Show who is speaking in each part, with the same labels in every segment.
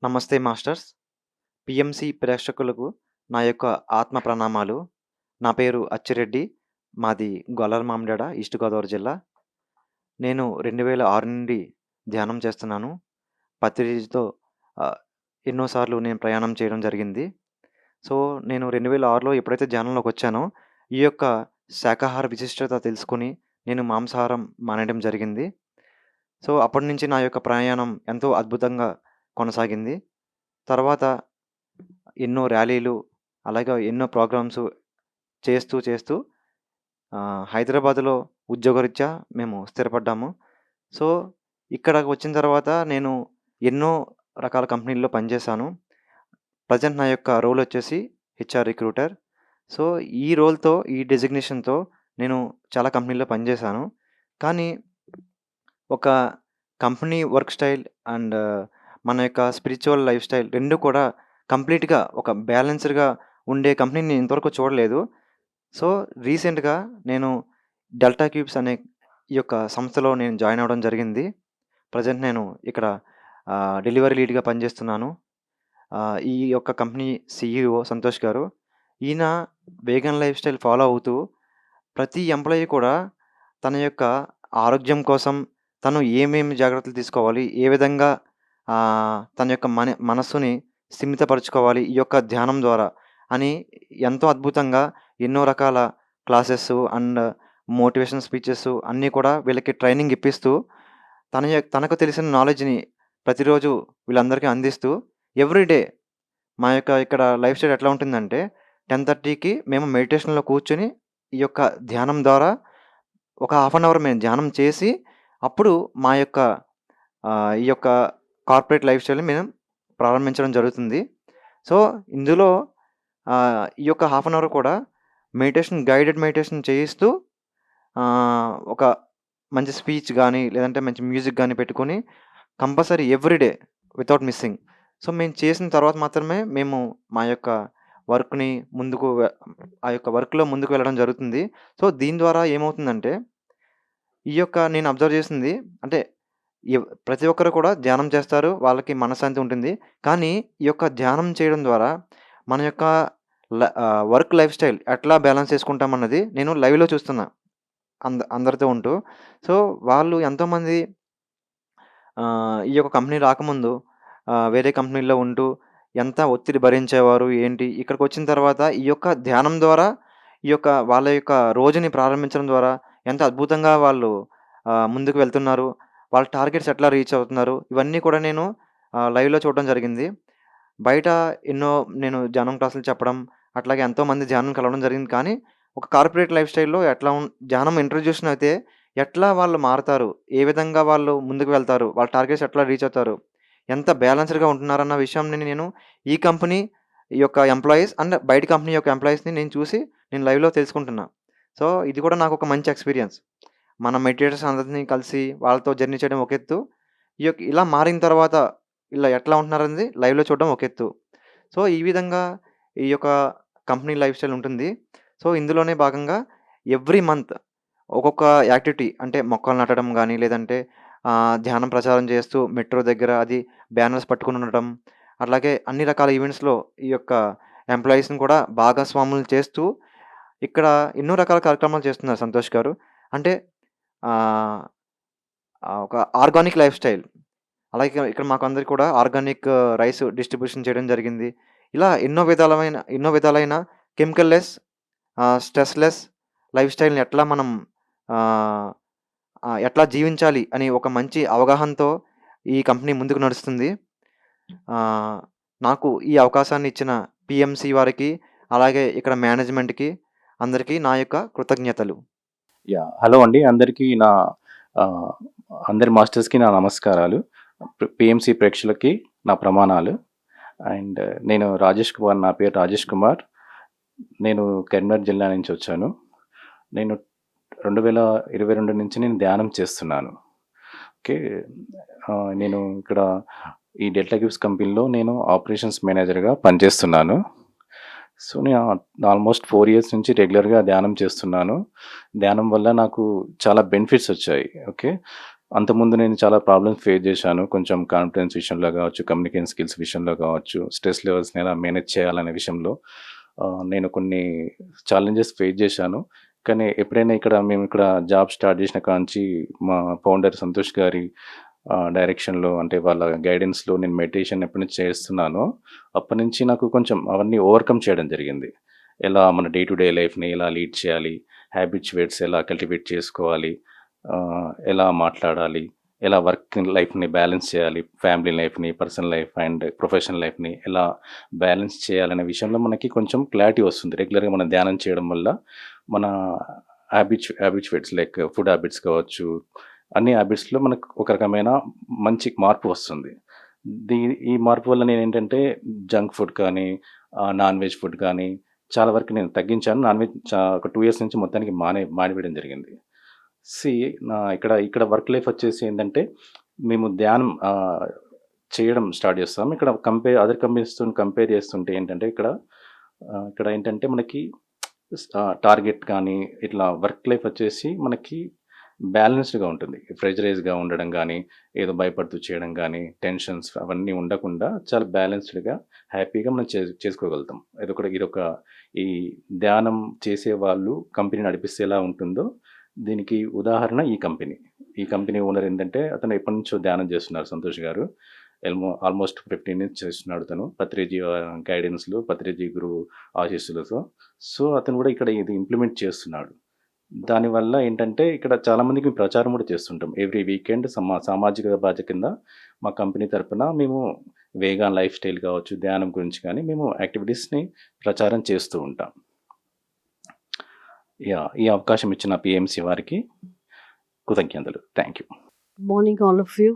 Speaker 1: నమస్తే masters. PMC ప్రేక్షకులకు నా యొక్క ఆత్మ ప్రణామాలు. నా పేరు అచ్చిరెడ్డి. మాది గొల్లలమామిడాడ, ఈస్ట్ గోదావరి జిల్లా. నేను 2006 నుండి ధ్యానం చేస్తున్నాను. పత్రిజీతో ఆహ్, ఎన్నో సార్లు నేను ప్రయాణం చేయడం జరిగింది. సో, నేను 2006లో ఎప్పుడైతే ధ్యానంలోకొచ్చానో, ఈ యొక్క శాకాహార విశిష్టత తెలుసుకొని, నేను మాంసాహారం మానేయడం జరిగింది. సో, అప్పటినుంచి నా యొక్క ప్రయాణం ఎంతో అద్భుతంగా కొనసాగింది. తర్వాత ఎన్నో ర్యాలీలు, అలాగే ఎన్నో ప్రోగ్రామ్సు చేస్తూ హైదరాబాద్‌లో ఉద్యోగరీత్యా మేము స్థిరపడ్డాము. సో, ఇక్కడకి వచ్చిన తర్వాత నేను ఎన్నో రకాల కంపెనీల్లో పనిచేశాను. ప్రెజెంట్ నా యొక్క రోల్ వచ్చేసి హెచ్ఆర్ రిక్రూటర్. సో, ఈ రోల్‌తో, ఈ డెజిగ్నేషన్‌తో నేను చాలా కంపెనీల్లో పనిచేశాను. కానీ ఒక కంపెనీ వర్క్ స్టైల్ అండ్ మన యొక్క స్పిరిచ్యువల్ లైఫ్ స్టైల్ 2 కూడా కంప్లీట్‌గా ఒక బ్యాలెన్స్‌డ్‌గా ఉండే కంపెనీని నేను ఇంతవరకు చూడలేదు. సో, రీసెంట్‌గా నేను డెల్టా క్యూబ్స్ అనే ఈ యొక్క సంస్థలో నేను జాయిన్ అవ్వడం జరిగింది. ప్రెజెంట్ నేను ఇక్కడ డెలివరీ లీడ్‌గా పనిచేస్తున్నాను. ఈ యొక్క కంపెనీ సీఈఓ సంతోష్ గారు. ఈయన వేగన్ లైఫ్ స్టైల్ ఫాలో అవుతూ ప్రతి ఎంప్లాయీ కూడా తన యొక్క ఆరోగ్యం కోసం తను ఏమేమి జాగ్రత్తలు తీసుకోవాలి, ఏ విధంగా తన యొక్క మనస్సుని స్థిమితపరుచుకోవాలి ఈ యొక్క ధ్యానం ద్వారా అని ఎంతో అద్భుతంగా ఎన్నో రకాల క్లాసెస్ అండ్ మోటివేషన్ స్పీచెస్ అన్నీ కూడా వీళ్ళకి ట్రైనింగ్ ఇప్పిస్తూ తనకు తెలిసిన నాలెడ్జ్‌ని ప్రతిరోజు వీళ్ళందరికీ అందిస్తూ ఎవ్రీ డే మా యొక్క ఇక్కడ లైఫ్ స్టైల్ ఎట్లా ఉంటుందంటే 10:30కి మేము మెడిటేషన్‌లో కూర్చొని ఈ యొక్క ధ్యానం ద్వారా ఒక హాఫ్ అన్ అవర్ మేము ధ్యానం చేసి అప్పుడు మా యొక్క ఈ యొక్క కార్పొరేట్ లైఫ్ స్టైల్‌ని మేము ప్రారంభించడం జరుగుతుంది. సో, ఇందులో ఈ యొక్క హాఫ్ అన్ అవర్ కూడా గైడెడ్ మెడిటేషన్ చేయిస్తూ ఒక మంచి స్పీచ్ గానీ, లేదంటే మంచి మ్యూజిక్ గానీ పెట్టుకొని compulsory every day without missing. So, మేము చేసిన తర్వాత మాత్రమే మేము మా యొక్క వర్క్‌ని ఆ యొక్క వర్క్‌లో ముందుకు వెళ్ళడం జరుగుతుంది. సో, దీని ద్వారా ఏమవుతుందంటే, ఈ యొక్క నేను అబ్జర్వ్ చేసింది అంటే ప్రతి ఒక్కరు కూడా ధ్యానం చేస్తారు. వాళ్ళకి మనశ్శాంతి ఉంటుంది. కానీ ఈ యొక్క ధ్యానం చేయడం ద్వారా మన యొక్క వర్క్ లైఫ్ స్టైల్ ఎట్లా బ్యాలెన్స్ చేసుకుంటామన్నది నేను లైవ్‌లో చూస్తున్నా. అందరితో ఉంటూ. సో, వాళ్ళు ఎంతోమంది ఈ యొక్క కంపెనీ రాకముందు వేరే కంపెనీలో ఉంటూ ఎంత ఒత్తిడి భరించేవారు, ఏంటి ఇక్కడికొచ్చిన తర్వాత ఈ యొక్క ధ్యానం ద్వారా ఈ యొక్క వాళ్ళ యొక్క రోజుని ప్రారంభించడం ద్వారా ఎంత అద్భుతంగా వాళ్ళు ముందుకు వెళ్తున్నారు. వాళ్ళ టార్గెట్స్ ఎట్లా రీచ్ అవుతున్నారు. ఇవన్నీ కూడా నేను లైవ్‌లో చూడడం జరిగింది. బయట ఎన్నో నేను ధ్యానం క్లాసులు చెప్పడం, అట్లాగే ఎంతోమంది ధ్యానం కలవడం జరిగింది. కానీ ఒక కార్పొరేట్ లైఫ్ స్టైల్‌లో ఎట్లా ధ్యానం ఇంట్రొడ్యూషన్ అయితే ఎట్లా వాళ్ళు మారతారు? ఏ విధంగా వాళ్ళు ముందుకు వెళ్తారు? వాళ్ళ టార్గెట్స్ ఎట్లా రీచ్ అవుతారు? ఎంత బ్యాలెన్స్‌డ్‌గా ఉంటున్నారన్న విషయంని నేను ఈ కంపెనీ ఈ యొక్క ఎంప్లాయీస్ అండ్ బయట కంపెనీ యొక్క ఎంప్లాయీస్‌ని నేను చూసి నేను లైవ్‌లో తెలుసుకుంటున్నా. సో, ఇది కూడా నాకొక మంచి ఎక్స్‌పీరియన్స్. మన మెడిటేటర్స్ అందరిని కలిసి వాళ్ళతో జర్నీ చేయడం ఒక ఎత్తు. ఇలా మారిన తర్వాత ఇలా ఎట్లా ఉంటున్నారనేది లైవ్‌లో చూడడం ఒక ఎత్తు. సో, ఈ విధంగా ఈ యొక్క కంపెనీ లైఫ్ స్టైల్ ఉంటుంది. సో, ఇందులోనే భాగంగా ఎవ్రీ మంత్ ఒక్కొక్క యాక్టివిటీ అంటే మొక్కలు నాటడం గానీ, లేదంటే ధ్యానం ప్రచారం చేస్తూ మెట్రో దగ్గర అది బ్యానర్స్ పట్టుకొని ఉండటం. అట్లాగే అన్ని రకాల ఈవెంట్స్‌లో ఈ యొక్క ఎంప్లాయీస్‌ని కూడా భాగస్వాములు చేస్తూ ఇక్కడ ఎన్నో రకాల కార్యక్రమాలు చేస్తున్నారు సంతోష్ గారు. అంటే ఆహ్, ఒక ఆర్గానిక్ లైఫ్ స్టైల్. అలాగే ఇక్కడ మాకందరికి కూడా ఆర్గానిక్ రైస్ డిస్ట్రిబ్యూషన్ చేయడం జరిగింది. ఇలా ఎన్నో విధాలైన chemical less stress less life స్టైల్‌ని ఎట్లా మనం ఆహ్, ఎట్లా జీవించాలి అని ఒక మంచి అవగాహనతో ఈ కంపెనీ ముందుకు నడుస్తుంది. ఆహ్, నాకు ఈ అవకాశాన్ని ఇచ్చిన పీఎంసీ వారికి, అలాగే ఇక్కడ మేనేజ్మెంట్‌కి అందరికీ నా యొక్క కృతజ్ఞతలు.
Speaker 2: హలో అండి. ఆహ్, అందరి మాస్టర్స్‌కి నా నమస్కారాలు. పీఎంసీ ప్రేక్షకులకి నా ప్రమాణాలు. అండ్ నేను రాజేష్ కుమార్. నా పేరు రాజేష్ కుమార్. నేను కరీంనగర్ జిల్లా నుంచి వచ్చాను. నేను 2022 నుంచి నేను ధ్యానం చేస్తున్నాను. ఓకే. నేను ఇక్కడ ఈ డెల్టా క్యూబ్స్ కంపెనీలో నేను ఆపరేషన్స్ మేనేజర్‌గా పనిచేస్తున్నాను. సో, నేను ఆల్మోస్ట్ 4 ఇయర్స్ నుంచి రెగ్యులర్‌గా ధ్యానం చేస్తున్నాను. ధ్యానం వల్ల నాకు చాలా బెనిఫిట్స్ వచ్చాయి. ఓకే. అంతకుముందు నేను చాలా ప్రాబ్లమ్స్ ఫేస్ చేశాను. కొంచెం కాన్ఫిడెన్స్ విషయంలో కావచ్చు, కమ్యూనికేషన్ స్కిల్స్ విషయంలో కావచ్చు, స్ట్రెస్ లెవెల్స్‌ని ఎలా మేనేజ్ చేయాలనే విషయంలో నేను కొన్ని ఛాలెంజెస్ ఫేస్ చేశాను. కానీ ఎప్పుడైనా మేము ఇక్కడ జాబ్ స్టార్ట్ చేసిన కాంచి మా ఫౌండర్ సంతోష్ గారి డైరెక్షన్‌లో అంటే వాళ్ళ గైడెన్స్‌లో నేను మెడిటేషన్ ఎప్పటి నుంచి చేస్తున్నానో, అప్పటినుంచి నాకు కొంచెం అవన్నీ ఓవర్‌కమ్ చేయడం జరిగింది. ఎలా మన డే టు డే లైఫ్‌ని ఎలా లీడ్ చేయాలి, హ్యాబిచ్యుయేట్స్ ఎలా కల్టివేట్ చేసుకోవాలి, ఎలా మాట్లాడాలి, ఎలా వర్క్ లైఫ్‌ని బ్యాలెన్స్ చేయాలి, ఫ్యామిలీ లైఫ్‌ని, పర్సనల్ లైఫ్ అండ్ ప్రొఫెషనల్ లైఫ్‌ని ఎలా బ్యాలెన్స్ చేయాలనే విషయంలో మనకి కొంచెం క్లారిటీ వస్తుంది. రెగ్యులర్‌గా మనం ధ్యానం చేయడం వల్ల మన హ్యాబిచ్యుయేట్స్ లైక్ ఫుడ్ హ్యాబిట్స్ కావచ్చు, అన్ని హ్యాబిట్స్‌లో మనకు ఒక రకమైన మంచి మార్పు వస్తుంది. దీ ఈ మార్పు వల్ల నేనేంటంటే జంక్ ఫుడ్ కానీ, నాన్ వెజ్ ఫుడ్ కానీ చాలా వరకు నేను తగ్గించాను. నాన్ వెజ్ ఒక 2 ఇయర్స్ నుంచి మొత్తానికి మానివేయడం జరిగింది. సీ ఇక్కడ వర్క్ లైఫ్ వచ్చేసి ఏందంటే, మేము ధ్యానం చేయడం స్టార్ట్ చేస్తాం. ఇక్కడ అదర్ కంపెనీస్‌తోని కంపేర్ చేస్తుంటే ఏంటంటే ఇక్కడ ఏంటంటే మనకి టార్గెట్ కానీ, ఇట్లా వర్క్ లైఫ్ వచ్చేసి మనకి బ్యాలెన్స్డ్‌గా ఉంటుంది. ప్రెషరైజ్‌గా ఉండడం గానీ, ఏదో భయపడుతూ చేయడం గానీ, టెన్షన్స్ అవన్నీ ఉండకుండా చాలా బ్యాలెన్స్డ్‌గా, హ్యాపీగా మనం చేసుకోగలుగుతాం. ఇదొక ఈ ధ్యానం చేసేవాళ్ళు కంపెనీ నడిపిస్తే ఎలా ఉంటుందో, దీనికి ఉదాహరణ ఈ కంపెనీ. ఈ కంపెనీ ఓనర్ ఏంటంటే, అతను ఎప్పటినుంచో ధ్యానం చేస్తున్నారు సంతోష్ గారు. ఆల్మోస్ట్ 15 నుంచి చేస్తున్నాడు తను. పత్రిజీ గైడెన్స్‌లో, పత్రిజీ గురువు ఆశీస్సులతో. సో, అతను కూడా ఇక్కడ ఇది ఇంప్లిమెంట్ చేస్తున్నాడు. దానివల్ల ఏంటంటే, ఇక్కడ చాలామందికి ప్రచారం కూడా చేస్తుంటాం. ఎవ్రీ వీకెండ్ సామాజిక బాధ్యత కింద మా కంపెనీ తరపున మేము వేగాన్ లైఫ్ స్టైల్ కావచ్చు, ధ్యానం గురించి కానీ మేము యాక్టివిటీస్‌ని ప్రచారం చేస్తూ ఉంటాం. ఈ అవకాశం ఇచ్చిన పిఎంసి వారికి కృతజ్ఞతలు. Thank you.
Speaker 3: Morning, all of you.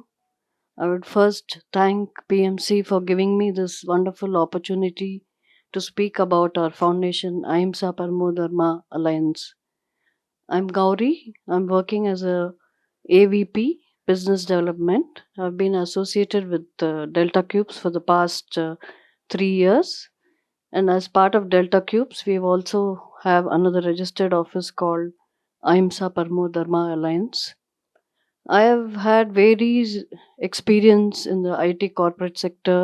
Speaker 3: I would first thank PMC for giving me this wonderful opportunity to speak about our foundation, Ahimsa Paramo Dharma Alliance. I'm Gauri. I'm working as a AVP, Business Development. I've been associated with Delta Cubes for the past 3 years. And as part of Delta Cubes, we also have another registered office called Ahimsa Paramo Dharma Alliance. I have had various experience in the IT corporate sector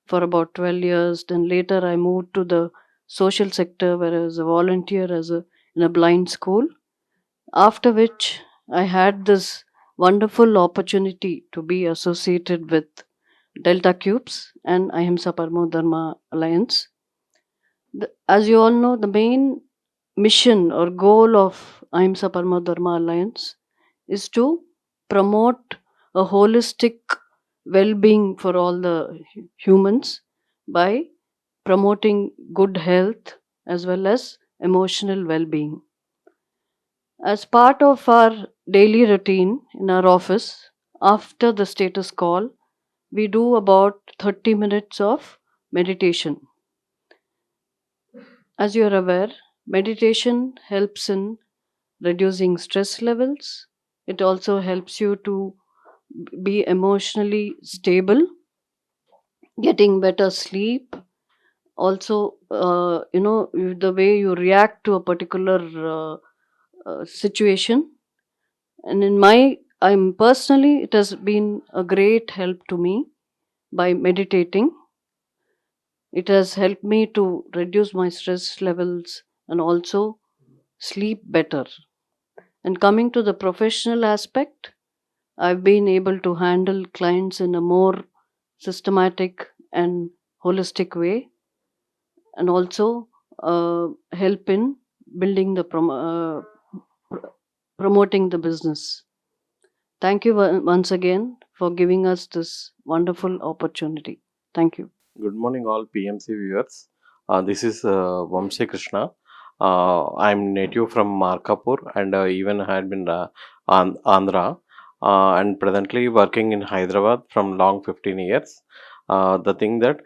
Speaker 3: for about 12 years. Then later I moved to the social sector where I was a volunteer in a blind school. After which I had this wonderful opportunity to be associated with Delta Cubes and Ahimsa Paramo Dharma Alliance. As you all know, the main mission or goal of Ahimsa Paramo Dharma Alliance is to promote a holistic well-being for all the humans by promoting good health as well as emotional well-being. As part of our daily routine in our office, after the status call, we do about 30 minutes of meditation. As you are aware, meditation helps in reducing stress levels. It also helps you to be emotionally stable, getting better sleep. Also, the way you react to a particular situation. And personally, it has been a great help to me by meditating. It has helped me to reduce my stress levels and also sleep better. And coming to the professional aspect, I've been able to handle clients in a more systematic and holistic way, and also help in building promoting the business. Thank you once again for giving us this wonderful opportunity. Thank you.
Speaker 4: Good morning, all PMC viewers. This is Vamshi Krishna. I'm native from Markapur and even had been Andhra and presently working in Hyderabad from long 15 years. The thing that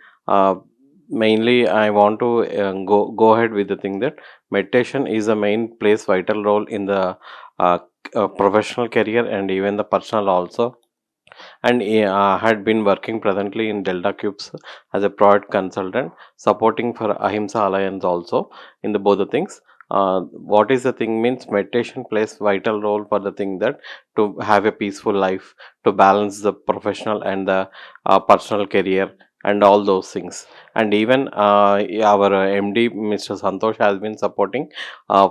Speaker 4: mainly I want to go ahead with the thing that meditation is a main plays vital role in the professional career and even the personal also. And had been working presently in Delta Cubes as a product consultant, supporting for Ahimsa Alliance also in the both the things. what is the thing means meditation plays vital role for the thing that to have a peaceful life, to balance the professional and the personal career and all those things. And even our MD Mr. Santosh has been supporting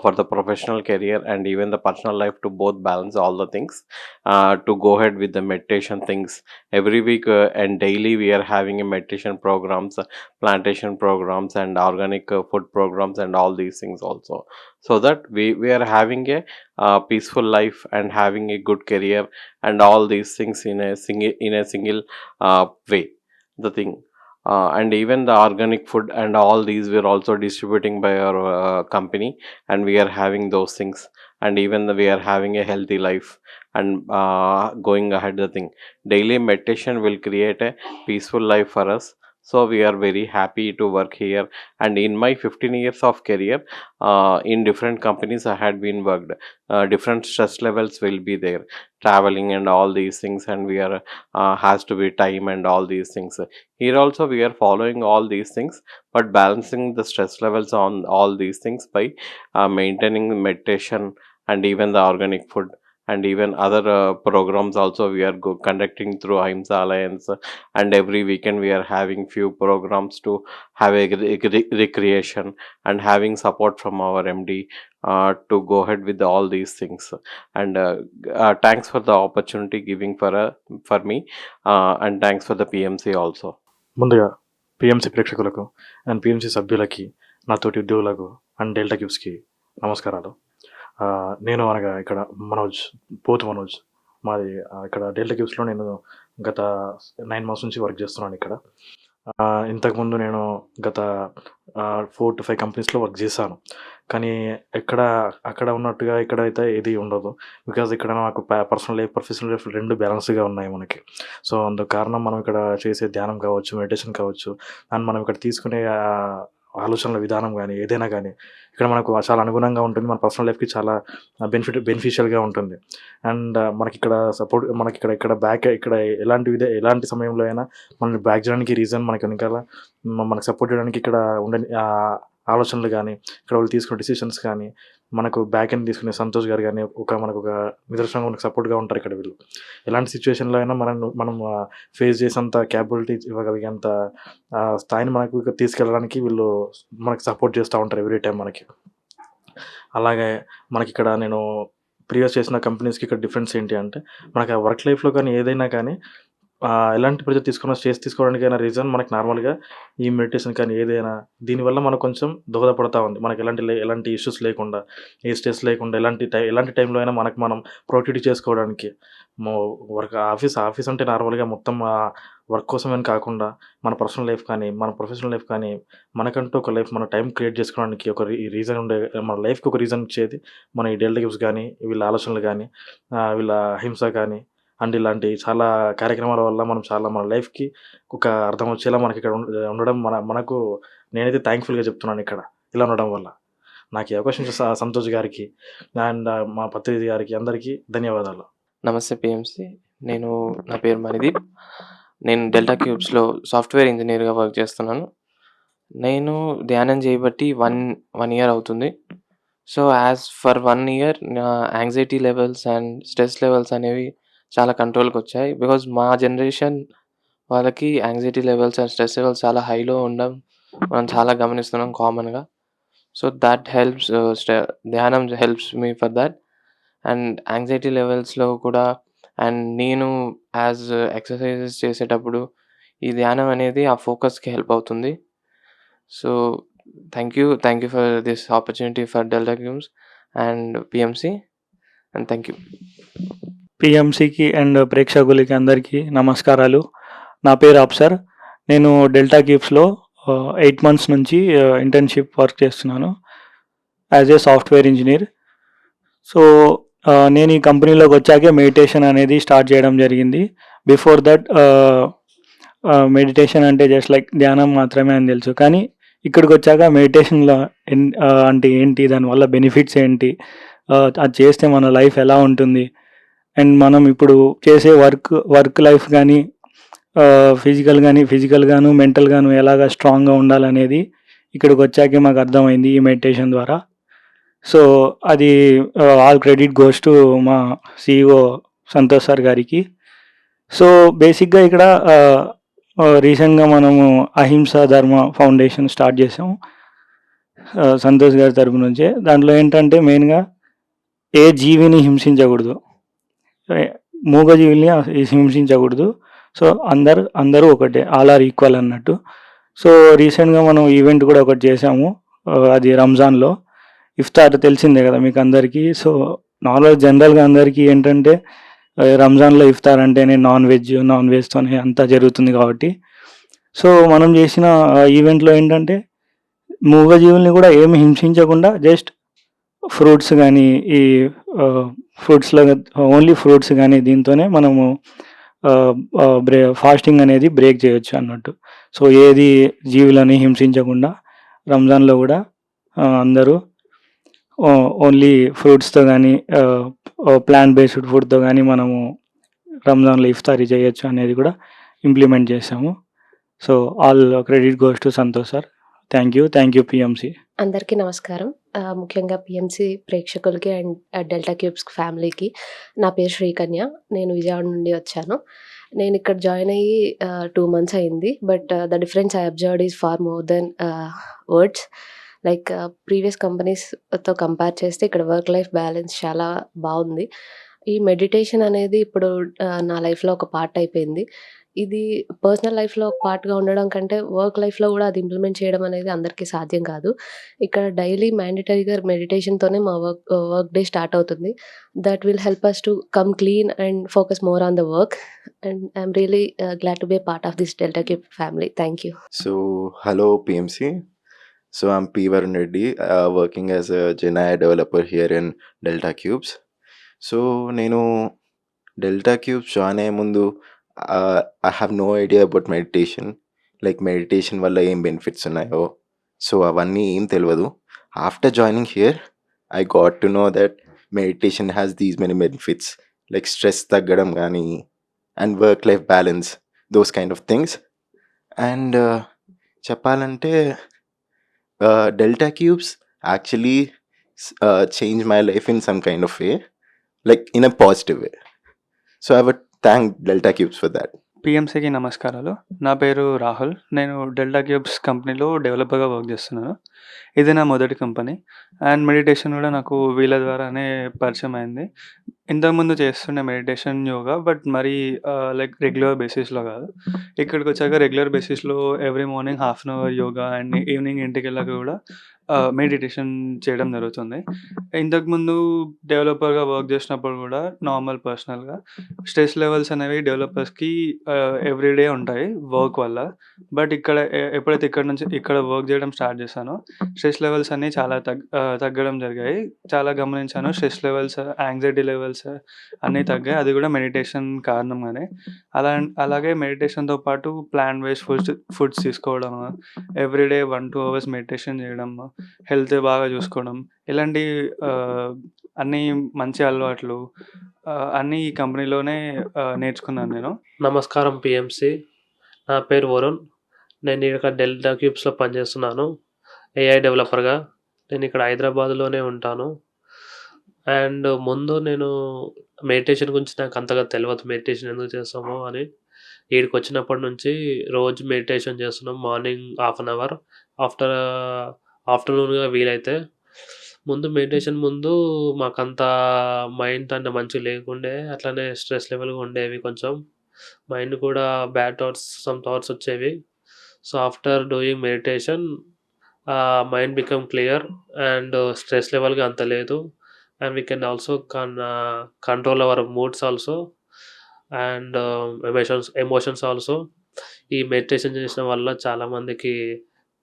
Speaker 4: for the professional career and even the personal life to both balance all the things, to go ahead with the meditation things every week, and daily we are having a meditation programs, plantation programs and organic food programs and all these things also, so that we are having a peaceful life and having a good career and all these things in a single way, the thing. And even the organic food and all these we're also distributing by our company, and we are having those things, and even we are having a healthy life and going ahead the thing. Daily meditation will create a peaceful life for us, so we are very happy to work here. And in my 15 years of career, in different companies I had been worked, different stress levels will be there, traveling and all these things, and we are has to be time and all these things. Here also we are following all these things, but balancing the stress levels on all these things by maintaining meditation and even the organic food and even other programs also we are conducting through Ahimsa Alliance. And every weekend we are having few programs to have a recreation and having support from our MD to go ahead with all these things. And thanks for the opportunity giving for me, and thanks for the PMC also.
Speaker 5: ముందుగా PMC ప్రేక్షకులకు and PMC సభ్యులకి, నాతోటి ఉద్యోగులకు and delta క్యూబ్స్కి నమస్కారాలు. నేను అనగా ఇక్కడ పోతు మనోజ్. మాది ఇక్కడ డెల్టా క్యూబ్స్లో నేను గత 9 months నుంచి వర్క్ చేస్తున్నాను ఇక్కడ. ఇంతకుముందు నేను గత 4 to 5 కంపెనీస్లో వర్క్ చేశాను, కానీ అక్కడ ఉన్నట్టుగా ఇక్కడైతే ఏది ఉండదు. బికాజ్ ఇక్కడ నాకు పర్సనల్ లైఫ్, ప్రొఫెషనల్ లైఫ్ 2 బ్యాలెన్స్గా ఉన్నాయి మనకి. సో అందుకు కారణం మనం ఇక్కడ చేసే ధ్యానం కావచ్చు, మెడిటేషన్ కావచ్చు, అండ్ మనం ఇక్కడ తీసుకునే ఆలోచనల విధానం కానీ ఏదైనా కానీ ఇక్కడ మనకు చాలా అనుగుణంగా ఉంటుంది. మన పర్సనల్ లైఫ్కి చాలా బెనిఫిషియల్గా ఉంటుంది. అండ్ మనకి ఇక్కడ సపోర్ట్, మనకి ఇక్కడ ఎలాంటి సమయంలో అయినా మనల్ని బ్యాక్ చేయడానికి రీజన్ మనకి వెనకాల మనకు సపోర్ట్ చేయడానికి ఇక్కడ ఉండని ఆలోచనలు కానీ, ఇక్కడ వాళ్ళు తీసుకునే డిసిషన్స్ కానీ, మనకు బ్యాక్ ఎండ్ తీసుకునే సంతోష్ గారు కానీ మనకు ఒక నిదర్శనంగా మనకు సపోర్ట్గా ఉంటారు ఇక్కడ వీళ్ళు. ఎలాంటి సిచ్యువేషన్లో అయినా మనం ఫేస్ చేసేంత క్యాపబిలిటీ ఇవ్వగలిగేంత స్థాయిని మనకు తీసుకెళ్ళడానికి వీళ్ళు మనకు సపోర్ట్ చేస్తూ ఉంటారు ఎవ్రీ టైం మనకి. అలాగే మనకి ఇక్కడ నేను ప్రీవియస్ చేసిన కంపెనీస్కి ఇక్కడ డిఫరెన్స్ ఏంటి అంటే, మనకు ఆ వర్క్ లైఫ్లో కానీ ఏదైనా కానీ ఎలాంటి ప్రెజర్ స్ట్రెస్ తీసుకోవడానికైనా రీజన్ మనకి నార్మల్గా ఈ మెడిటేషన్ కానీ ఏదైనా దీనివల్ల మనకు కొంచెం దోహదపడతా ఉంది. మనకి ఎలాంటి ఇష్యూస్ లేకుండా, ఏ స్ట్రెస్ లేకుండా, ఎలాంటి టైంలో అయినా మనం ప్రొడక్టివిటీ చేసుకోవడానికి ఆఫీస్ అంటే నార్మల్గా మొత్తం వర్క్ కోసమని కాకుండా మన పర్సనల్ లైఫ్ కానీ, మన ప్రొఫెషనల్ లైఫ్ కానీ, మనకంటూ ఒక లైఫ్, మన టైం క్రియేట్ చేసుకోవడానికి ఒక రీజన్ మన లైఫ్కి ఒక రీజన్ ఇచ్చేది మన ఈ డెల్టా క్యూబ్స్ కానీ, వీళ్ళ ఆలోచనలు కానీ, వీళ్ళ అహింస కానీ అండ్ ఇలాంటి చాలా కార్యక్రమాల వల్ల మన లైఫ్కి ఒక అర్థం వచ్చేలా మనకి ఇక్కడ ఉండడం మనకు నేనైతే థ్యాంక్ఫుల్గా చెప్తున్నాను ఇక్కడ ఇలా ఉండడం వల్ల. నాకు ఈ అవకాశం ఇచ్చిన సంతోష్ గారికి అండ్ మా ప్రతినిధి గారికి అందరికీ ధన్యవాదాలు.
Speaker 6: నమస్తే పిఎంసి. నా పేరు మణిదీప్. నేను డెల్టా క్యూబ్స్లో సాఫ్ట్వేర్ ఇంజనీర్గా వర్క్ చేస్తున్నాను. నేను ధ్యానం చేయబట్టి 1 year అవుతుంది. సో యాజ్ ఫర్ 1 year నా anxiety levels and stress levels అనేవి చాలా కంట్రోల్కి వచ్చాయి. బికాజ్ మా జనరేషన్ వాళ్ళకి anxiety levels and stress levels చాలా హైలో ఉండడం మనం చాలా గమనిస్తున్నాం కామన్గా. సో దట్ హెల్ప్స్, ధ్యానం helps me for that. And anxiety లెవెల్స్లో కూడా అండ్ నేను యాజ్ ఎక్సర్సైజెస్ చేసేటప్పుడు ఈ ధ్యానం అనేది ఆ ఫోకస్కి హెల్ప్ అవుతుంది. So thank you for this opportunity for Delta Cubes and PMC, and thank you.
Speaker 7: పిఎంసికి అండ్ ప్రేక్షకులకి అందరికీ నమస్కారాలు. నా పేరు అప్సర్. నేను డెల్టా క్యూబ్స్లో 8 months నుంచి ఇంటర్న్షిప్ వర్క్ చేస్తున్నాను as a software engineer. So నేను ఈ కంపెనీలోకి వచ్చాకే మెడిటేషన్ అనేది స్టార్ట్ చేయడం జరిగింది. బిఫోర్ దట్ మెడిటేషన్ అంటే జస్ట్ లైక్ ధ్యానం మాత్రమే అని తెలుసు, కానీ ఇక్కడికి వచ్చాక మెడిటేషన్లో అంటే ఏంటి, దానివల్ల బెనిఫిట్స్ ఏంటి, అది చేస్తే మన లైఫ్ ఎలా ఉంటుంది, అండ్ మనం ఇప్పుడు చేసే వర్క్ లైఫ్ కానీ ఫిజికల్ గాను మెంటల్ గాను ఎలాగా స్ట్రాంగ్గా ఉండాలనేది ఇక్కడికి వచ్చాకే మాకు అర్థమైంది ఈ మెడిటేషన్ ద్వారా. సో అది ఆల్ క్రెడిట్ గోస్ టు మా సిఇఓ సంతోష్ సార్ గారికి. సో బేసిక్గా ఇక్కడ రీసెంట్గా మనము అహింస ధర్మ ఫౌండేషన్ స్టార్ట్ చేసాము సంతోష్ గారి తరపు నుంచే. దాంట్లో ఏంటంటే మెయిన్గా ఏ జీవిని హింసించకూడదు, మూగజీవుల్ని హింసించకూడదు. సో అందరూ ఒకటే, ఆల్ ఆర్ ఈక్వల్ అన్నట్టు. సో రీసెంట్గా మనం ఈవెంట్ కూడా ఒకటి చేసాము, అది రంజాన్లో ఇఫ్తార్ తెలిసిందే కదా మీకు అందరికీ. సో జనరల్గా అందరికీ ఏంటంటే రంజాన్లో ఇఫ్తార్ అంటేనే నాన్ వెజ్తోనే అంతా జరుగుతుంది కాబట్టి. సో మనం చేసిన ఈవెంట్లో ఏంటంటే మూగజీవుల్ని కూడా ఏమి హింసించకుండా జస్ట్ ఫ్రూట్స్ కానీ ఈ ఫ్రూట్స్లో ఓన్లీ ఫ్రూట్స్ కానీ దీంతోనే మనము ఫాస్టింగ్ అనేది బ్రేక్ చేయొచ్చు అన్నట్టు. సో ఏది జీవులని హింసించకుండా రంజాన్లో కూడా అందరూ ఓన్లీ ఫ్రూట్స్తో కానీ ప్లాంట్ బేస్డ్ ఫుడ్తో కానీ మనము రంజాన్లో ఇఫ్తారీ చేయొచ్చు అనేది కూడా ఇంప్లిమెంట్ చేసాము. So all credit goes to Santosh sir. Thank you PMC.
Speaker 8: అందరికీ నమస్కారం. ముఖ్యంగా పిఎంసి ప్రేక్షకులకి అండ్ డెల్టా క్యూబ్స్ ఫ్యామిలీకి నా పేరు శ్రీకన్య. నేను విజయవాడ నుండి వచ్చాను. నేను ఇక్కడ జాయిన్ అయ్యి 2 months అయింది. But the difference I observed is far more than words. Like previous కంపెనీస్తో కంపేర్ చేస్తే ఇక్కడ వర్క్ లైఫ్ బ్యాలెన్స్ చాలా బాగుంది. ఈ మెడిటేషన్ అనేది ఇప్పుడు నా లైఫ్లో ఒక పార్ట్ అయిపోయింది. ఇది పర్సనల్ లైఫ్లో ఒక పార్ట్గా ఉండడం కంటే వర్క్ లైఫ్లో కూడా అది ఇంప్లిమెంట్ చేయడం అనేది అందరికీ సాధ్యం కాదు. ఇక్కడ డైలీ మ్యాండేటరీగా మెడిటేషన్తోనే మా వర్క్ డే స్టార్ట్ అవుతుంది. That will help us to come clean and focus more on the work. And I'm really glad to be a part of this Delta Cube family. Thank you.
Speaker 9: So, hello PMC. So, I'm P. Varun Reddy, working as a GenAI developer here in Delta Cubes. So, నేను Delta Cubes join అయ్యే ముందు I have no idea about meditation. Like meditation వల్ల ఏం benefits ఉన్నాయో so అవన్నీ ఏం తెలియదు. After joining here I got to know that meditation has these many benefits like stress తగ్గడం కానీ and work life balance, those kind of things. And చెప్పాలంటే Delta Cubes actually changed my life in some kind of way, like in a positive way. So I would thank Delta Cubes for that.
Speaker 10: పిఎంసికి నమస్కారాలు. నా పేరు రాహుల్. నేను delta cubes కంపెనీలో డెవలపర్గా work చేస్తున్నాను. ఇది నా మొదటి కంపెనీ. అండ్ మెడిటేషన్ కూడా నాకు వీళ్ళ ద్వారానే పరిచయం అయింది. ఇంతకుముందు చేస్తుండే మెడిటేషన్ యోగా, బట్ మరీ లైక్ రెగ్యులర్ బేసిస్లో కాదు. ఇక్కడికి వచ్చాక రెగ్యులర్ బేసిస్లో every morning 1/2 hour yoga and evening ఇంటికి వెళ్ళాక కూడా మెడిటేషన్ చేయడం జరుగుతుంది. ఇంతకుముందు డెవలపర్గా వర్క్ చేసినప్పుడు కూడా నార్మల్ పర్సనల్గా స్ట్రెస్ లెవెల్స్ అనేవి డెవలపర్స్కి ఎవ్రీడే ఉంటాయి వర్క్ వల్ల. బట్ ఎప్పుడైతే ఇక్కడ వర్క్ చేయడం స్టార్ట్ చేశానో స్ట్రెస్ లెవెల్స్ అన్నీ చాలా తగ్గడం జరిగాయి. చాలా గమనించాను. స్ట్రెస్ లెవెల్స్, యాంగ్జైటీ లెవెల్స్ అన్నీ తగ్గాయి. అది కూడా మెడిటేషన్ కారణంగానే. అలాగే మెడిటేషన్తో పాటు ప్లాంట్ బేస్డ్ ఫుడ్స్ తీసుకోవడం, ఎవ్రీడే 1-2 hours మెడిటేషన్ చేయడం, హెల్త్ బాగా చూసుకోవడం, ఇలాంటి అన్నీ మంచి అలవాట్లు అన్నీ ఈ కంపెనీలోనే నేర్చుకున్నాను నేను.
Speaker 11: నమస్కారం పిఎంసి. నా పేరు వరుణ్. నేను ఇక్కడ డెల్టా క్యూబ్స్లో పనిచేస్తున్నాను ఏఐ డెవలపర్గా. నేను ఇక్కడ హైదరాబాద్లోనే ఉంటాను. అండ్ ముందు నేను మెడిటేషన్ గురించి నాకు అంతగా తెలియదు, మెడిటేషన్ ఎందుకు చేస్తామో అని. ఇక్కడికి వచ్చినప్పటి నుంచి రోజు మెడిటేషన్ చేస్తున్నాం. మార్నింగ్ 1/2 hour, ఆఫ్టర్నూన్గా వీలైతే. మెడిటేషన్ ముందు మాకంత మైండ్ అంటే మంచిగా లేకుండే, అట్లనే స్ట్రెస్ లెవెల్గా ఉండేవి. కొంచెం మైండ్ కూడా బ్యాడ్ థాట్స్ వచ్చేవి. So after doing meditation mind become clear and stress లెవెల్గా అంత లేదు. And we can also control our moods also and emotions also. ఈ మెడిటేషన్ చేసిన వల్ల చాలామందికి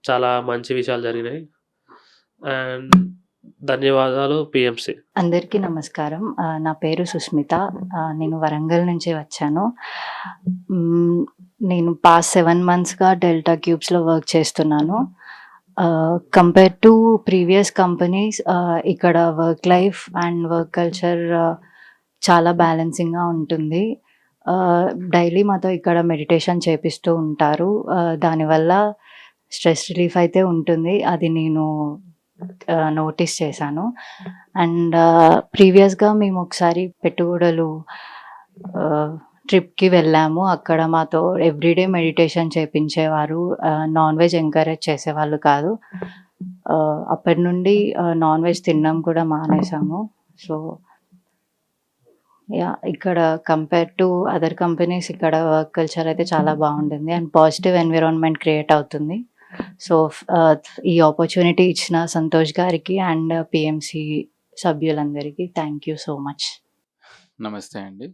Speaker 11: చాలా మంచి విషయాలు జరిగినాయి. అండ్ ధన్యవాదాలు పిఎంసి.
Speaker 12: అందరికీ నమస్కారం. నా పేరు సుస్మిత. నేను వరంగల్ నుంచి వచ్చాను. నేను పాస్ట్ 7 monthsగా డెల్టా క్యూబ్స్లో వర్క్ చేస్తున్నాను. కంపేర్ టు ప్రీవియస్ కంపెనీస్ ఇక్కడ work life and work culture చాలా బ్యాలెన్సింగ్గా ఉంటుంది. డైలీ మాతో ఇక్కడ మెడిటేషన్ చేపిస్తూ ఉంటారు. దానివల్ల స్ట్రెస్ రిలీఫ్ అయితే ఉంటుంది. అది నేను నోటీస్ చేశాను. అండ్ ప్రీవియస్‌గా మేము ఒకసారి పెట్టుగూడలు ట్రిప్‌కి వెళ్ళాము. అక్కడ మాతో ఎవ్రీడే మెడిటేషన్ చేపించేవారు. నాన్ వెజ్ ఎంకరేజ్ చేసేవాళ్ళు కాదు. అప్పటి నుండి నాన్ వెజ్ తినడం కూడా మానేసాము. సో ఇక్కడ కంపేర్ టు అదర్ కంపెనీస్ ఇక్కడ వర్క్ కల్చర్ అయితే చాలా బాగుంటుంది అండ్ పాజిటివ్ ఎన్విరాన్మెంట్ క్రియేట్ అవుతుంది. సో ఈ ఆపర్చునిటీ ఇచ్చిన సంతోష్ గారికి అండ్ పిఎంసి సభ్యులందరికీ థ్యాంక్ యూ సో మచ్.
Speaker 2: నమస్తే అండి.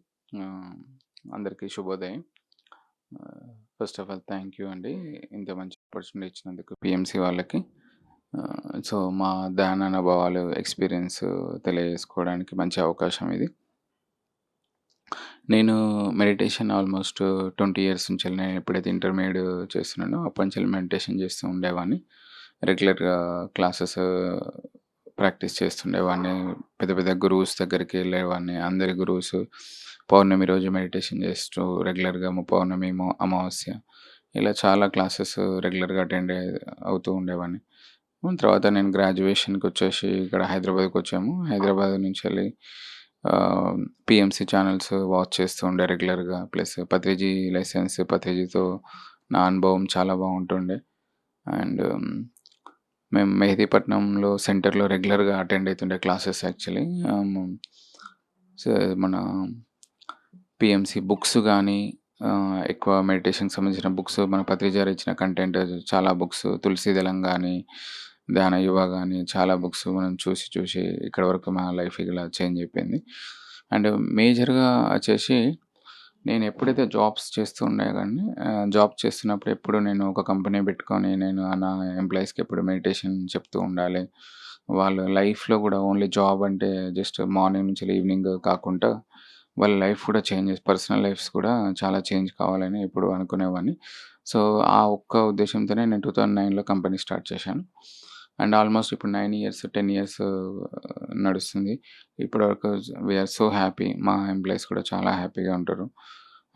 Speaker 2: అందరికీ శుభోదయం. First of all thank you అండి, ఇంత మంచి ఆపర్చునిటీ ఇచ్చినందుకు పిఎంసి వాళ్ళకి. సో మా ధ్యాన అనుభవాలు, ఎక్స్పీరియన్స్ తెలియజేసుకోవడానికి మంచి అవకాశం ఇది. నేను మెడిటేషన్ ఆల్మోస్ట్ 20 ఇయర్స్ నుంచి నేను ఎప్పుడైతే ఇంటర్మీడియట్ చేస్తున్నానో అప్పటి నుంచి మెడిటేషన్ చేస్తూ ఉండేవాడిని. రెగ్యులర్గా క్లాసెస్ ప్రాక్టీస్ చేస్తుండేవాడిని. పెద్ద పెద్ద గురువుస్ దగ్గరికి వెళ్ళేవాడిని. అందరి గురువుస్ పౌర్ణమి రోజు మెడిటేషన్ చేస్తూ రెగ్యులర్గా పౌర్ణమి, అమావాస్య ఇలా చాలా క్లాసెస్ రెగ్యులర్గా అటెండ్ అవుతూ ఉండేవాడిని. తర్వాత నేను గ్రాడ్యుయేషన్కి వచ్చేసి ఇక్కడ హైదరాబాద్కి వచ్చాము. హైదరాబాద్ నుంచి వెళ్ళి పిఎంసి ఛానల్స్ వాచ్ చేస్తూ ఉండే రెగ్యులర్గా. ప్లస్ పత్రిజీ లైసెన్స్, పత్రిజీతో నా అనుభవం చాలా బాగుంటుండే. అండ్ మేము మెహదీపట్నంలో సెంటర్లో రెగ్యులర్గా అటెండ్ అవుతుండే క్లాసెస్ యాక్చువల్లీ. సో మన పిఎంసి బుక్స్ కానీ ఎక్కువ మెడిటేషన్కి సంబంధించిన బుక్స్, మన పత్రిజీ గారు ఇచ్చిన కంటెంట్ చాలా బుక్స్, తులసీదళం కానీ, ధ్యాన యువ కానీ చాలా బుక్స్ మనం చూసి ఇక్కడ వరకు మా లైఫ్ ఇలా చేంజ్ అయిపోయింది. అండ్ మేజర్గా వచ్చేసి నేను ఎప్పుడైతే జాబ్స్ చేస్తూ ఉండే కానీ జాబ్ చేస్తున్నప్పుడు ఎప్పుడు నేను ఒక కంపెనీ పెట్టుకొని నేను నా ఎంప్లాయీస్కి ఎప్పుడు మెడిటేషన్ చెప్తూ ఉండాలి. వాళ్ళ లైఫ్లో కూడా ఓన్లీ జాబ్ అంటే జస్ట్ మార్నింగ్ నుంచి ఈవినింగ్ కాకుండా వాళ్ళ లైఫ్ కూడా పర్సనల్ లైఫ్స్ కూడా చాలా చేంజ్ కావాలని ఎప్పుడు అనుకునేవాడిని. సో ఆ ఒక్క ఉద్దేశంతోనే నేను 2009లో కంపెనీ స్టార్ట్ చేశాను. అండ్ ఆల్మోస్ట్ ఇప్పుడు 9 ఇయర్స్ 10 ఇయర్స్ నడుస్తుంది. ఇప్పటివరకు వీఆర్ సో హ్యాపీ. మా ఎంప్లాయీస్ కూడా చాలా హ్యాపీగా ఉంటారు.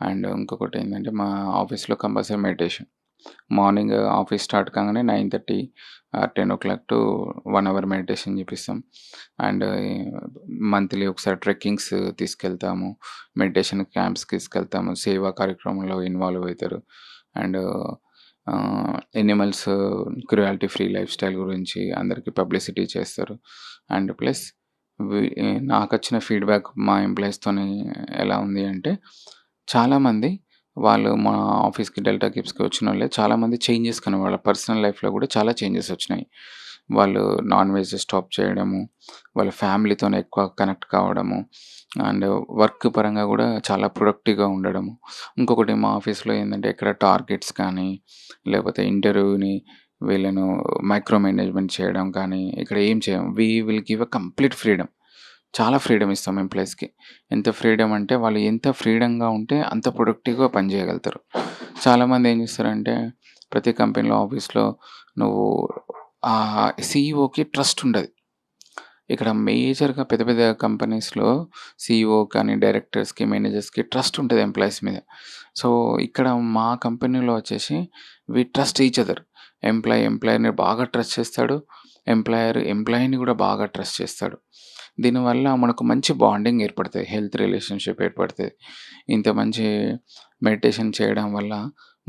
Speaker 2: అండ్ ఇంకొకటి ఏంటంటే మా ఆఫీస్లో compulsory meditation. Morning office start కాగానే 9:30 10 o'clock టు 1 hour మెడిటేషన్ చేపిస్తాం. అండ్ మంత్లీ ఒకసారి ట్రెక్కింగ్స్ తీసుకెళ్తాము, మెడిటేషన్ క్యాంప్స్కి తీసుకెళ్తాము, సేవా కార్యక్రమంలో ఇన్వాల్వ్ అవుతారు. And animals cruelty free life style గురించి అందరికీ పబ్లిసిటీ చేస్తారు. అండ్ ప్లస్ నాకు వచ్చిన ఫీడ్బ్యాక్ మా ఎంప్లాయీస్తోని ఎలా ఉంది అంటే, చాలామంది వాళ్ళు మా ఆఫీస్కి డెల్టా కిప్స్కి వచ్చిన వాళ్ళే చాలామంది చేంజెస్ కానీ వాళ్ళ పర్సనల్ లైఫ్లో కూడా చాలా చేంజెస్ వచ్చినాయి. వాళ్ళు నాన్ వెజ్ స్టాప్ చేయడము, వాళ్ళ ఫ్యామిలీతో ఎక్కువ కనెక్ట్ కావడము, అండ్ వర్క్ పరంగా కూడా చాలా ప్రొడక్టివ్గా ఉండడము. ఇంకొకటి మా ఆఫీస్లో ఏంటంటే ఎక్కడ టార్గెట్స్ కానీ లేకపోతే ఇంటర్వ్యూని వీళ్ళను మైక్రో మేనేజ్మెంట్ చేయడం కానీ ఇక్కడ ఏం చేయం. We will give a complete freedom. చాలా ఫ్రీడమ్ ఇస్తాం ఎంప్లాయీస్కి. ఎంత ఫ్రీడమ్ అంటే వాళ్ళు ఎంత ఫ్రీడమ్గా ఉంటే అంత ప్రొడక్టివ్గా పనిచేయగలుగుతారు. చాలామంది ఏం చేస్తారంటే ప్రతి కంపెనీలో ఆఫీస్లో నువ్వు సీఈఓకి ట్రస్ట్ ఉండదు. ఇక్కడ మేజర్గా పెద్ద పెద్ద కంపెనీస్లో సీఈఓ కానీ డైరెక్టర్స్కి, మేనేజర్స్కి ట్రస్ట్ ఉంటుంది ఎంప్లాయీస్ మీద. సో ఇక్కడ మా కంపెనీలో వచ్చేసి వి ట్రస్ట్ ఈచ్ అదర్. ఎంప్లాయర్ని బాగా ట్రస్ట్ చేస్తాడు, ఎంప్లాయర్ ఎంప్లాయీని కూడా బాగా ట్రస్ట్ చేస్తాడు. దీనివల్ల మనకు మంచి బాండింగ్ ఏర్పడుతుంది, హెల్త్ రిలేషన్షిప్ ఏర్పడుతుంది. ఇంత మంచి మెడిటేషన్ చేయడం వల్ల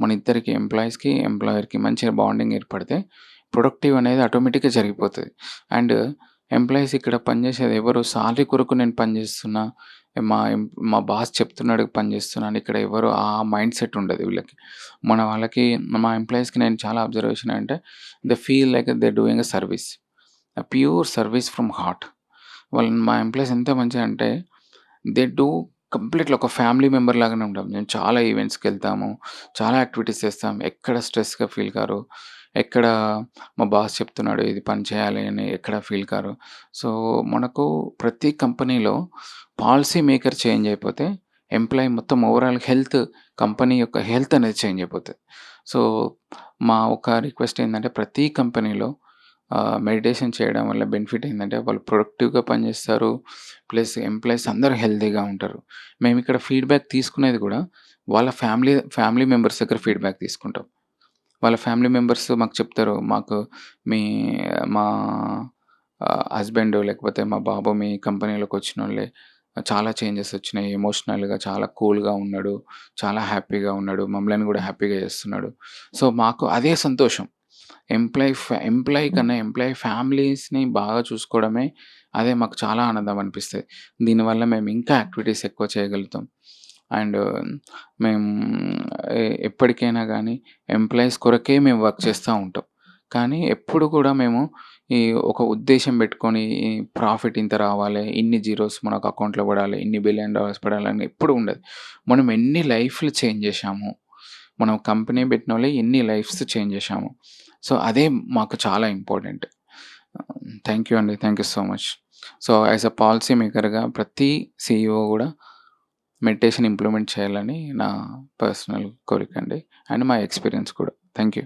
Speaker 2: మన ఇద్దరికి ఎంప్లాయీస్కి ఎంప్లాయర్కి మంచి బాండింగ్ ఏర్పడితే ప్రొడక్టివ్ అనేది ఆటోమేటిక్గా జరిగిపోతుంది. అండ్ ఎంప్లాయీస్ ఇక్కడ పనిచేసేది ఎవరు సాలరీ కొరకు నేను పనిచేస్తున్నా, మా బాస్ చెప్తున్నాడు పనిచేస్తున్నాను, ఇక్కడ ఎవరు ఆ మైండ్ సెట్ ఉండదు వీళ్ళకి. మన వాళ్ళకి మా ఎంప్లాయీస్కి నేను చాలా అబ్జర్వేషన్ అంటే they feel like they doing a service, pure service from heart. వాళ్ళు మా ఎంప్లాయీస్ ఎంత మంచిగా అంటే దే డూ కంప్లీట్లీ ఒక ఫ్యామిలీ మెంబర్ లాగానే ఉంటాం. మేము చాలా ఈవెంట్స్కి వెళ్తాము, చాలా యాక్టివిటీస్ చేస్తాం. ఎక్కడ స్ట్రెస్గా ఫీల్ కారు, ఎక్కడ మా బాస్ చెప్తున్నాడు ఇది పని చేయాలి అని ఎక్కడ ఫీల్ కారు. సో మనకు ప్రతి కంపెనీలో పాలసీ మేకర్ చేంజ్ అయిపోతే ఎంప్లాయీ మొత్తం ఓవరాల్ హెల్త్, కంపెనీ యొక్క హెల్త్ అనేది చేంజ్ అయిపోతుంది. సో మా ఒక రిక్వెస్ట్ ఏంటంటే ప్రతి కంపెనీలో మెడిటేషన్ చేయడం వల్ల బెనిఫిట్ ఏంటంటే వాళ్ళు ప్రొడక్టివ్గా పనిచేస్తారు, ప్లస్ ఎంప్లాయీస్ అందరూ హెల్తీగా ఉంటారు. మేము ఇక్కడ ఫీడ్బ్యాక్ తీసుకునేది కూడా వాళ్ళ ఫ్యామిలీ మెంబర్స్ దగ్గర ఫీడ్బ్యాక్ తీసుకుంటాం.
Speaker 13: వాళ్ళ ఫ్యామిలీ మెంబర్స్ మాకు చెప్తారు. మాకు మీ మా హస్బెండ్ లేకపోతే మా బాబు మీ కంపెనీలోకి వచ్చినోళ్ళే చాలా చేంజెస్ వచ్చినాయి. ఎమోషనల్‌గా చాలా కూల్‌గా ఉన్నాడు. చాలా హ్యాపీగా ఉన్నాడు. మమ్మల్ని కూడా హ్యాపీగా చేస్తున్నాడు. సో, మాకు అదే సంతోషం. ఎంప్లాయీ కన్నా ఎంప్లాయీ ఫ్యామిలీస్‌ని బాగా చూసుకోవడమే అదే మాకు చాలా ఆనందం అనిపిస్తది. దీనివల్ల మేము ఇంకా యాక్టివిటీస్ ఎక్కువ చేయగలుగుతాం. అండ్ మేము ఎప్పటికైనా గానీ ఎంప్లాయీస్ కొరకే మేము వర్క్ చేస్తా ఉంటాం. కానీ ఎప్పుడు కూడా మేము ఈ ఒక ఉద్దేశ్యం పెట్టుకొని ఈ ప్రాఫిట్ ఇంత రావాలి, ఇన్ని జీరోస్ మనకు అకౌంట్‌లో పడాలి, ఇన్ని బిలియన్ డాలర్స్ పడాలని ఎప్పుడు ఉండదు. మనం ఎన్ని లైఫ్‌లు చేంజ్ చేశాము. మనం కంపెనీ పెట్టినోళ్ళే ఎన్ని లైఫ్స్ చేంజ్ చేశాము. సో, అదే మాకు చాలా ఇంపార్టెంట్. థ్యాంక్ యూ అండి. Thank you so much. So, as a policy మేకర్‌గా ప్రతి సీఈఓ కూడా మెడిటేషన్ ఇంప్లిమెంట్ చేయాలని నా పర్సనల్ కోరికండి. అండ్ మా ఎక్స్‌పీరియన్స్ కూడా. Thank you.